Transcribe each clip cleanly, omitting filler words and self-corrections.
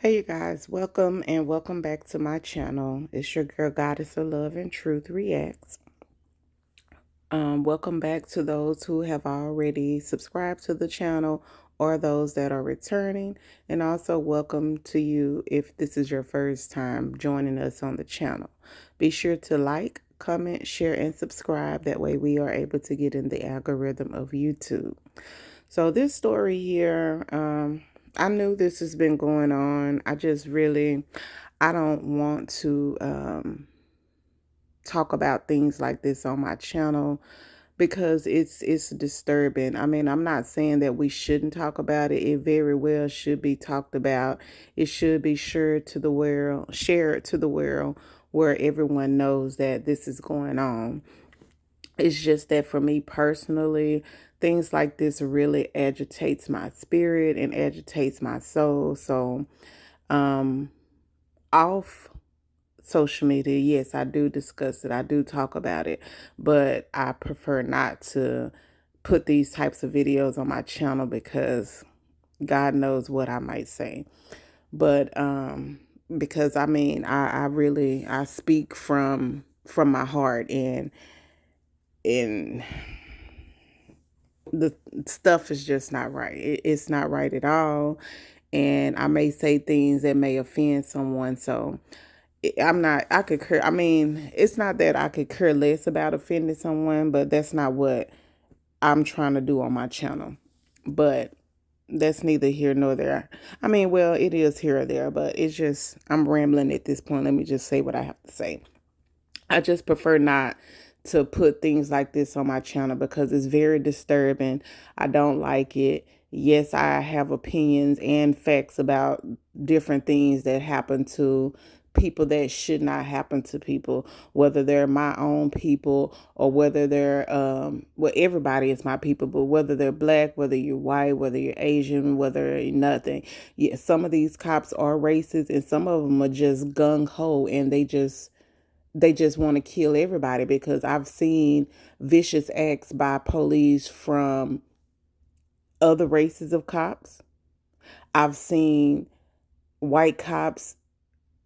Hey you guys, welcome and welcome back to my channel. It's your girl Goddess of Love and Truth Reacts. Welcome back to those who have already subscribed to the channel or those that are returning. And also welcome to you if this is your first time joining us on the channel. Be sure to like, comment, share, and subscribe. That way we are able to get in the algorithm of YouTube. So this story here, I knew this has been going on. I don't want to talk about things like this on my channel because it's disturbing. I mean, I'm not saying that we shouldn't talk about it. It very well should be talked about. It should be shared to the world where everyone knows that this is going on. It's just that for me personally, things like this really agitates my spirit and agitates my soul. So, um, off social media, yes, I do discuss it. I do talk about it, but I prefer not to put these types of videos on my channel because God knows what I might say. But because I mean, I speak from my heart, and the stuff is just not right. It's not right at all. And I may say things that may offend someone. So I could care. I mean, it's not that I could care less about offending someone, but that's not what I'm trying to do on my channel. But that's neither here nor there. I mean, well, it is here or there, but it's just, I'm rambling at this point. Let me just say what I have to say. I just prefer not to put things like this on my channel because it's very disturbing. I don't like it. Yes, I have opinions and facts about different things that happen to people that should not happen to people, whether they're my own people or whether they're well, everybody is my people, but whether they're black, whether you're white, whether you're Asian, whether you're nothing. Yeah, some of these cops are racist and some of them are just gung-ho, and they just want to kill everybody, because I've seen vicious acts by police from other races of cops. I've seen white cops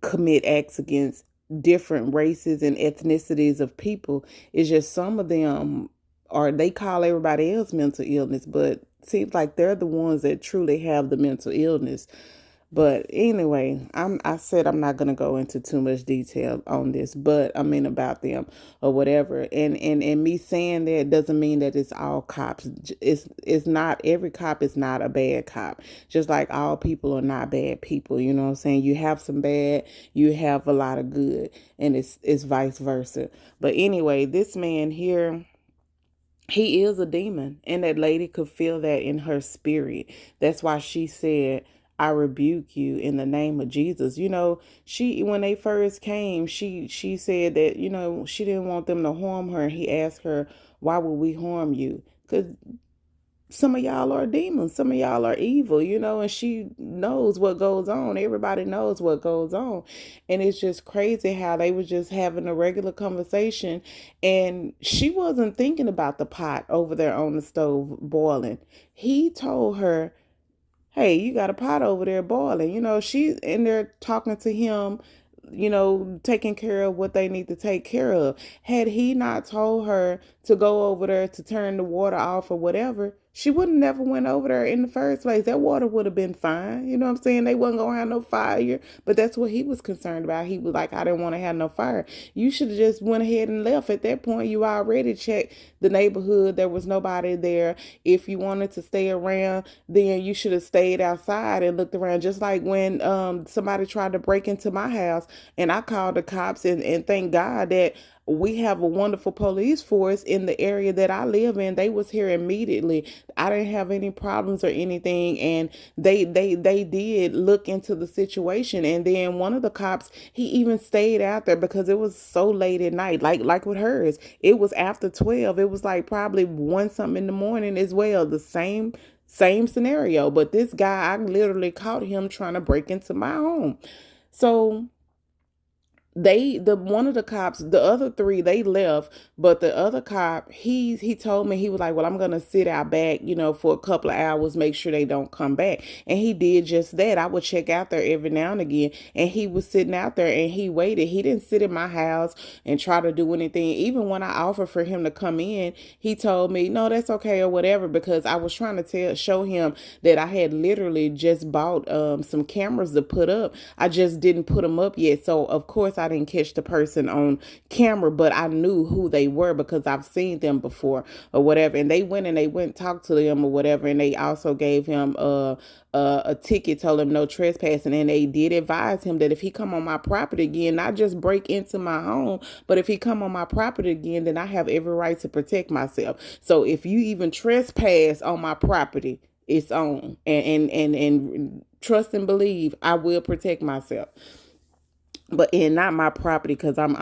commit acts against different races and ethnicities of people. It's just some of them are, they call everybody else mental illness, but seems like they're the ones that truly have the mental illness. But anyway, I said I'm not gonna go into too much detail on this, but I mean about them or whatever. And me saying that doesn't mean that it's all cops. It's not, every cop is not a bad cop. Just like all people are not bad people. You know what I'm saying? You have some bad, you have a lot of good, and it's vice versa. But anyway, this man here, he is a demon, and that lady could feel that in her spirit. That's why she said, I rebuke you in the name of Jesus. You know, she, when they first came, she said that, you know, she didn't want them to harm her. He asked her, why would we harm you? Because some of y'all are demons, some of y'all are evil, you know, and she knows what goes on. Everybody knows what goes on. And it's just crazy how they was just having a regular conversation, and she wasn't thinking about the pot over there on the stove boiling. He told her, hey, you got a pot over there boiling. You know, she's in there talking to him, you know, taking care of what they need to take care of. Had he not told her to go over there to turn the water off or whatever, she wouldn't never went over there in the first place. That water would have been fine. You know what I'm saying? They wasn't gonna have no fire. But that's what he was concerned about. He was like, I didn't want to have no fire. You should have just went ahead and left. At that point, you already checked the neighborhood. There was nobody there. If you wanted to stay around, then you should have stayed outside and looked around. Just like when somebody tried to break into my house and I called the cops, and thank God that we have a wonderful police force in the area that I live in. They was here immediately. I didn't have any problems or anything, and they did look into the situation. And then one of the cops, he even stayed out there because it was so late at night. Like with hers, it was after 12. It was like probably 1 something in the morning as well. The same scenario. But this guy, I literally caught him trying to break into my home. So the one of the cops, the other three, they left, but the other cop, he told me, he was like, well, I'm gonna sit out back, for a couple of hours, make sure they don't come back. And he did just that. I would check out there every now and again, and he was sitting out there and he waited. He didn't sit in my house and try to do anything. Even when I offered for him to come in, he told me, no, that's okay or whatever, because I was trying to show him that I had literally just bought some cameras to put up. I just didn't put them up yet. So of course I didn't catch the person on camera, but I knew who they were because I've seen them before or whatever. And they went and talked to them or whatever. And they also gave him a ticket, told him no trespassing. And they did advise him that if he come on my property again, not just break into my home, but if he come on my property again, then I have every right to protect myself. So if you even trespass on my property, it's on. And trust and believe I will protect myself. But not my property, because I'm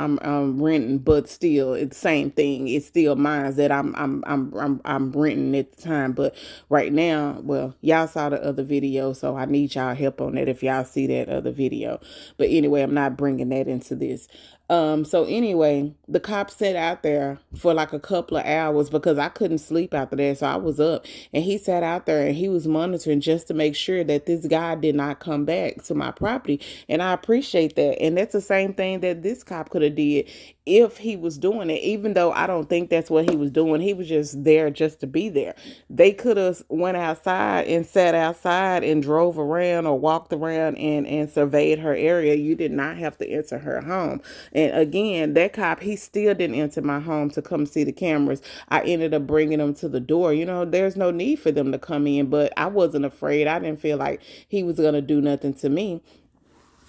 renting, but still it's the same thing. It's still mine that I'm renting at the time. But right now, well, y'all saw the other video, so I need y'all help on that if y'all see that other video. But anyway, I'm not bringing that into this. So anyway, the cops sat out there for like a couple of hours because I couldn't sleep after that. So I was up, and he sat out there and he was monitoring just to make sure that this guy did not come back to my property. And I appreciate that. And that's the same thing that this cop could have did if he was doing it, even though I don't think that's what he was doing. He was just there just to be there. They could have went outside and sat outside and drove around or walked around and surveyed her area. You did not have to enter her home. And again, that cop, he still didn't enter my home to come see the cameras. I ended up bringing them to the door. There's no need for them to come in, but I wasn't afraid. I didn't feel like he was going to do nothing to me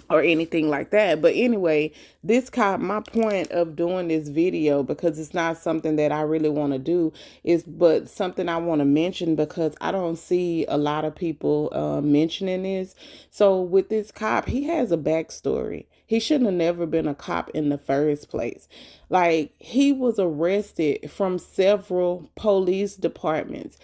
or anything like that. But anyway, this cop, my point of doing this video, because it's not something that I really want to do, but something I want to mention because I don't see a lot of people mentioning this. So with this cop, he has a backstory. He shouldn't have never been a cop in the first place. Like, he was arrested from several police departments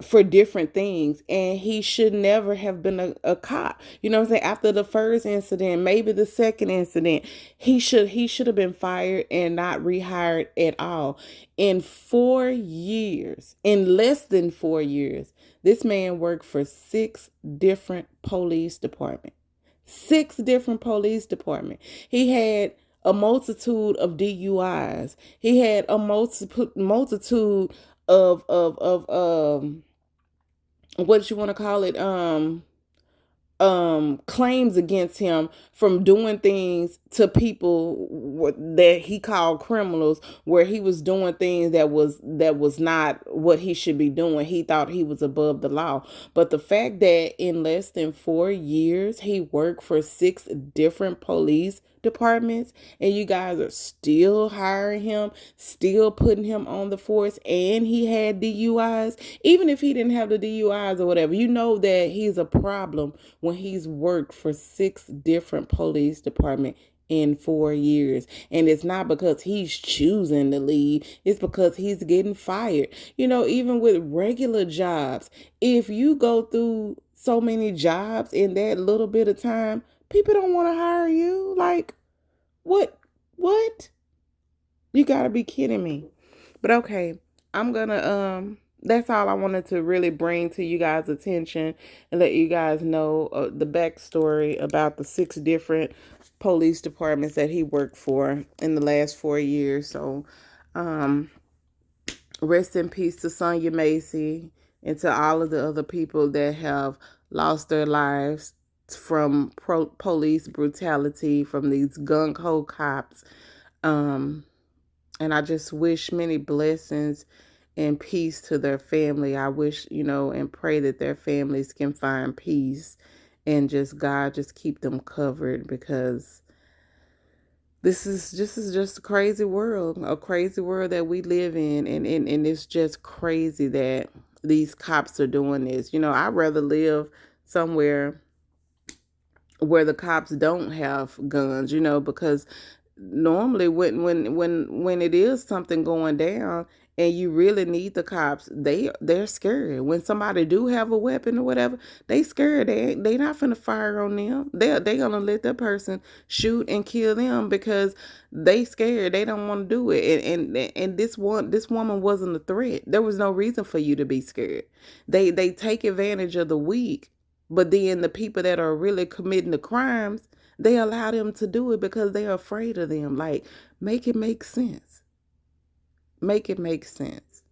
for different things, and he should never have been a cop. You know what I'm saying? After the first incident, maybe the second incident, he should have been fired and not rehired at all. In 4 years, in less than 4 years, this man worked for 6 different police departments. 6 different police departments. He had a multitude of DUIs. He had a multitude of what you want to call it, claims against him from doing things to people that he called criminals, where he was doing things that was not what he should be doing. He thought he was above the law. But the fact that in less than 4 years he worked for 6 different police departments, and you guys are still hiring him, still putting him on the force, and he had DUIs. Even if he didn't have the DUIs or whatever, you know that he's a problem when he's worked for 6 different police departments in 4 years. And it's not because he's choosing to leave, it's because he's getting fired. Even with regular jobs, if you go through so many jobs in that little bit of time, people don't want to hire you. Like, what? You gotta be kidding me. But okay, I'm gonna that's all I wanted to really bring to you guys' attention and let you guys know the backstory about the 6 different police departments that he worked for in the last 4 years. So rest in peace to Sonya Macy and to all of the other people that have lost their lives from police brutality, from these gung-ho cops. And I just wish many blessings and peace to their family. I wish, and pray that their families can find peace, and just God just keep them covered, because this is just a crazy world that we live in. And it's just crazy that these cops are doing this. I'd rather live somewhere where the cops don't have guns, because normally when it is something going down and you really need the cops, they're scared. When somebody do have a weapon or whatever, they scared. They not finna fire on them. They gonna let that person shoot and kill them because they scared. They don't want to do it. And this woman wasn't a threat. There was no reason for you to be scared. They take advantage of the weak, but then the people that are really committing the crimes, they allow them to do it because they're afraid of them. Like, make it make sense. Make it make sense.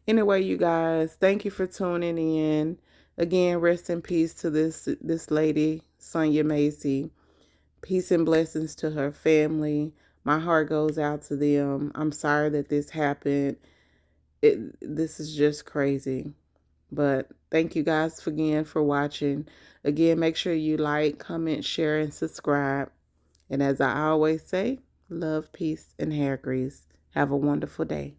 Anyway, you guys, thank you for tuning in. Again, rest in peace to this lady, Sonya Macy. Peace and blessings to her family. My heart goes out to them. I'm sorry that this happened. This is just crazy. But thank you guys again for watching. Again, make sure you like, comment, share, and subscribe. And as I always say, love, peace, and hair grease. Have a wonderful day.